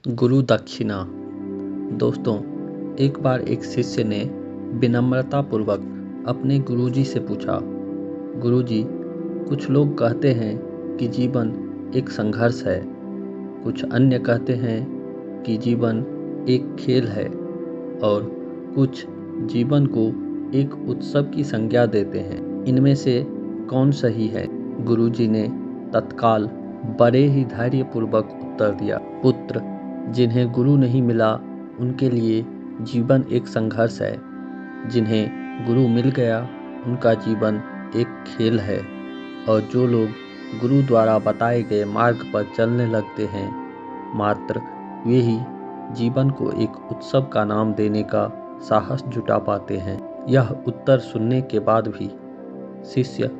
गुरु दक्षिणा। दोस्तों, एक बार एक शिष्य ने विनम्रतापूर्वक अपने गुरुजी से पूछा, गुरुजी, कुछ लोग कहते हैं कि जीवन एक संघर्ष है, कुछ अन्य कहते हैं कि जीवन एक खेल है और कुछ जीवन को एक उत्सव की संज्ञा देते हैं। इनमें से कौन सही है? गुरुजी ने तत्काल बड़े ही धैर्यपूर्वक उत्तर दिया, पुत्र, जिन्हें गुरु नहीं मिला उनके लिए जीवन एक संघर्ष है, जिन्हें गुरु मिल गया उनका जीवन एक खेल है और जो लोग गुरु द्वारा बताए गए मार्ग पर चलने लगते हैं, मात्र वे ही जीवन को एक उत्सव का नाम देने का साहस जुटा पाते हैं। यह उत्तर सुनने के बाद भी शिष्य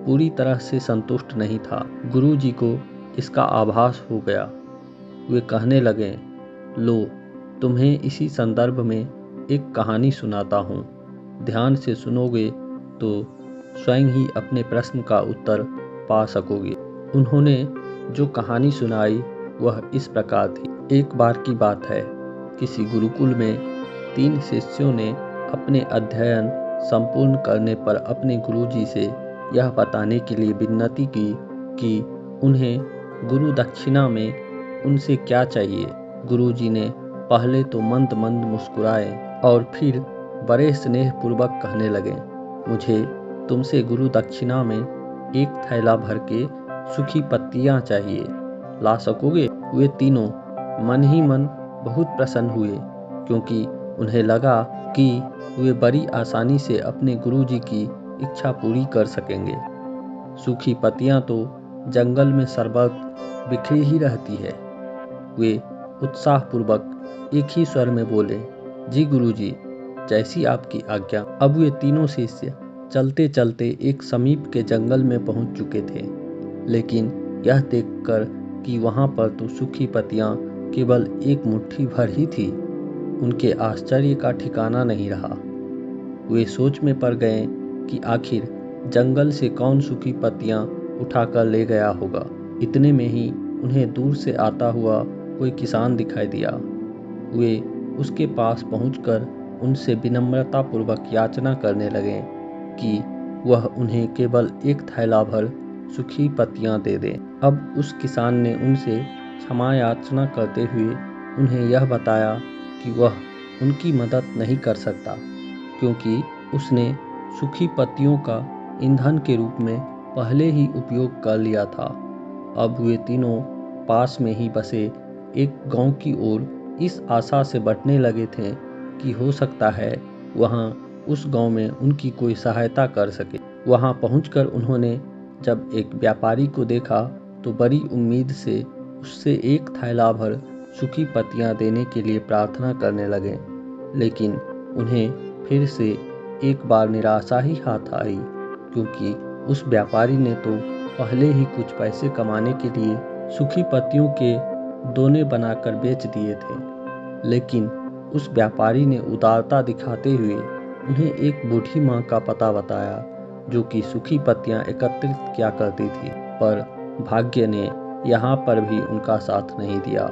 पूरी तरह से संतुष्ट नहीं था। गुरु जी को इसका आभास हो गया। वे कहने लगे, लो, तुम्हें इसी संदर्भ में एक कहानी सुनाता हूँ। ध्यान से सुनोगे तो स्वयं ही अपने प्रश्न का उत्तर पा सकोगे। उन्होंने जो कहानी सुनाई वह इस प्रकार थी। एक बार की बात है, किसी गुरुकुल में 3 शिष्यों ने अपने अध्ययन संपूर्ण करने पर अपने गुरुजी से यह बताने के लिए विनती की कि उन्हें गुरु दक्षिणा में उनसे क्या चाहिए। गुरुजी ने पहले तो मंद मंद मुस्कुराए और फिर बड़े स्नेहपूर्वक कहने लगे, मुझे तुमसे गुरु दक्षिणा में एक थैला भर के सूखी पत्तियां चाहिए, ला सकोगे? वे तीनों मन ही मन बहुत प्रसन्न हुए, क्योंकि उन्हें लगा कि वे बड़ी आसानी से अपने गुरुजी की इच्छा पूरी कर सकेंगे। सूखी पत्तियां तो जंगल में सर्वत्र बिखरी ही रहती है। वे उत्साहपूर्वक एक ही स्वर में बोले, जी गुरुजी, जैसी आपकी आज्ञा। अब वे तीनों शिष्य चलते चलते एक समीप के जंगल में पहुंच चुके थे, लेकिन यह देखकर कि वहां पर तो सूखी पत्तियां केवल एक मुट्ठी भर ही थी, उनके आश्चर्य का ठिकाना नहीं रहा। वे सोच में पड़ गए कि आखिर जंगल से कौन सूखी पत्तियां उठाकर ले गया होगा। इतने में ही उन्हें दूर से आता हुआ कोई किसान दिखाई दिया। वे उसके पास पहुंचकर उनसे विनम्रतापूर्वक याचना करने लगे कि वह उन्हें केवल एक थैला भर सूखी पत्तियां दे दे। अब उस किसान ने उनसे क्षमा याचना करते हुए उन्हें यह बताया कि वह उनकी मदद नहीं कर सकता, क्योंकि उसने सूखी पत्तियों का ईंधन के रूप में पहले ही उपयोग कर लिया था। अब वे तीनों पास में ही बसे एक गांव की ओर इस आशा से बढ़ने लगे थे कि हो सकता है वहां उस गांव में उनकी कोई सहायता कर सके। वहां पहुंचकर उन्होंने जब एक व्यापारी को देखा तो बड़ी उम्मीद से उससे एक थैला भर सूखी पत्तियां देने के लिए प्रार्थना करने लगे, लेकिन उन्हें फिर से एक बार निराशा ही हाथ आई, क्योंकि उस व्यापारी ने तो पहले ही कुछ पैसे कमाने के लिए सूखी पत्तियों के दोने बनाकर बेच दिए थे। लेकिन उस व्यापारी ने उदारता दिखाते हुए उन्हें एक बूढ़ी माँ का पता बताया, जो कि सूखी पत्तियां एकत्रित किया करती थी। पर भाग्य ने यहाँ पर भी उनका साथ नहीं दिया,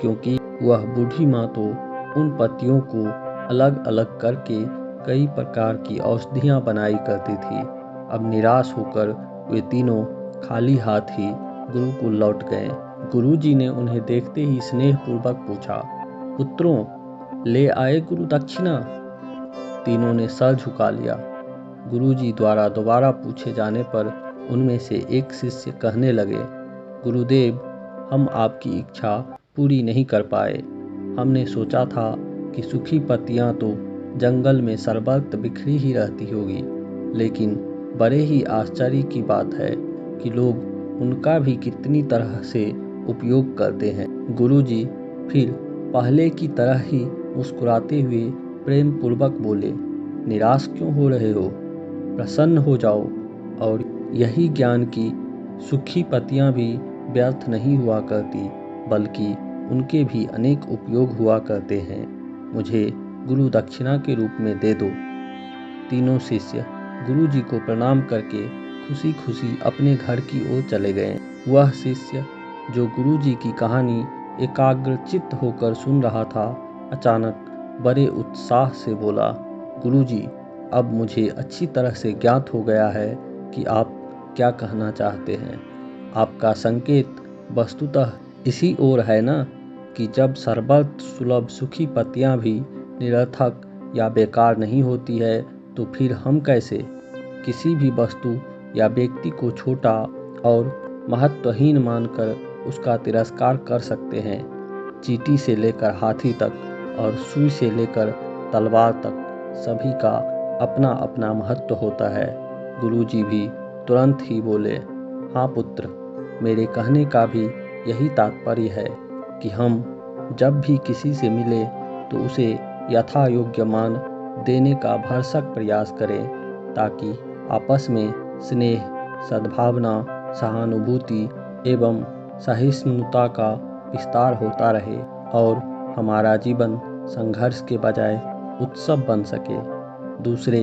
क्योंकि वह बूढ़ी माँ तो उन पत्तियों को अलग अलग करके कई प्रकार की औषधियाँ बनाई करती थी। अब निराश होकर वे तीनों खाली हाथ ही गुरुकुल लौट गए। गुरुजी ने उन्हें देखते ही स्नेहपूर्वक पूछा, पुत्रों, ले आए गुरु दक्षिणा? तीनों ने सर झुका लिया। गुरुजी द्वारा दोबारा पूछे जाने पर उनमें से एक शिष्य कहने लगे, गुरुदेव, हम आपकी इच्छा पूरी नहीं कर पाए। हमने सोचा था कि सूखी पत्तियां तो जंगल में सर्वत्र बिखरी ही रहती होगी, लेकिन बड़े ही आश्चर्य की बात है कि लोग उनका भी कितनी तरह से उपयोग करते हैं। गुरुजी फिर पहले की तरह ही मुस्कुराते हुए प्रेम पूर्वक बोले, निराश क्यों हो रहे हो? प्रसन्न हो जाओ और यही ज्ञान की सूखी पत्तियां भी व्यर्थ नहीं हुआ करती, बल्कि उनके भी अनेक उपयोग हुआ करते हैं। मुझे गुरु दक्षिणा के रूप में दे दो। तीनों शिष्य गुरुजी को प्रणाम करके खुशी खुशी अपने घर की ओर चले गए। वह शिष्य जो गुरुजी की कहानी एकाग्रचित्त होकर सुन रहा था, अचानक बड़े उत्साह से बोला, गुरुजी, अब मुझे अच्छी तरह से ज्ञात हो गया है कि आप क्या कहना चाहते हैं। आपका संकेत वस्तुतः इसी ओर है ना कि जब सर्वत्र सुलभ सुखी पत्तियां भी निरर्थक या बेकार नहीं होती है, तो फिर हम कैसे किसी भी वस्तु या व्यक्ति को छोटा और महत्वहीन मानकर उसका तिरस्कार कर सकते हैं। चींटी से लेकर हाथी तक और सुई से लेकर तलवार तक सभी का अपना अपना महत्व होता है। गुरुजी भी तुरंत ही बोले, हाँ पुत्र, मेरे कहने का भी यही तात्पर्य है कि हम जब भी किसी से मिले तो उसे यथा योग्य मान देने का भरसक प्रयास करें, ताकि आपस में स्नेह, सद्भावना, सहानुभूति एवं सहिष्णुता का विस्तार होता रहे और हमारा जीवन संघर्ष के बजाय उत्सव बन सके। दूसरे,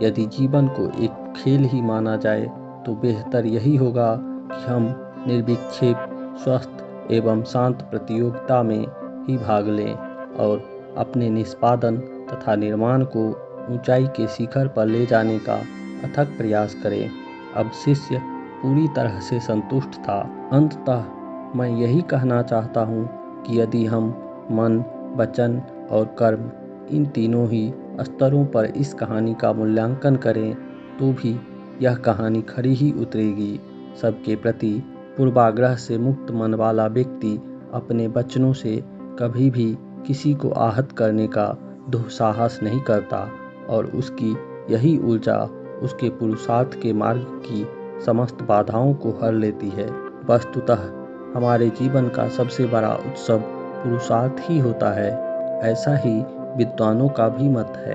यदि जीवन को एक खेल ही माना जाए तो बेहतर यही होगा कि हम निर्विक्षेप, स्वस्थ एवं शांत प्रतियोगिता में ही भाग लें और अपने निष्पादन तथा निर्माण को ऊंचाई के शिखर पर ले जाने का अथक प्रयास करें। अब शिष्य पूरी तरह से संतुष्ट था। अंततः मैं यही कहना चाहता हूँ कि यदि हम मन, वचन और कर्म, इन तीनों ही स्तरों पर इस कहानी का मूल्यांकन करें तो भी यह कहानी खरी ही उतरेगी। सबके प्रति पूर्वाग्रह से मुक्त मन वाला व्यक्ति अपने वचनों से कभी भी किसी को आहत करने का दुस्साहस नहीं करता और उसकी यही ऊर्जा उसके पुरुषार्थ के मार्ग की समस्त बाधाओं को हर लेती है। वस्तुतः हमारे जीवन का सबसे बड़ा उत्सव पुरुषार्थ ही होता है, ऐसा ही विद्वानों का भी मत है।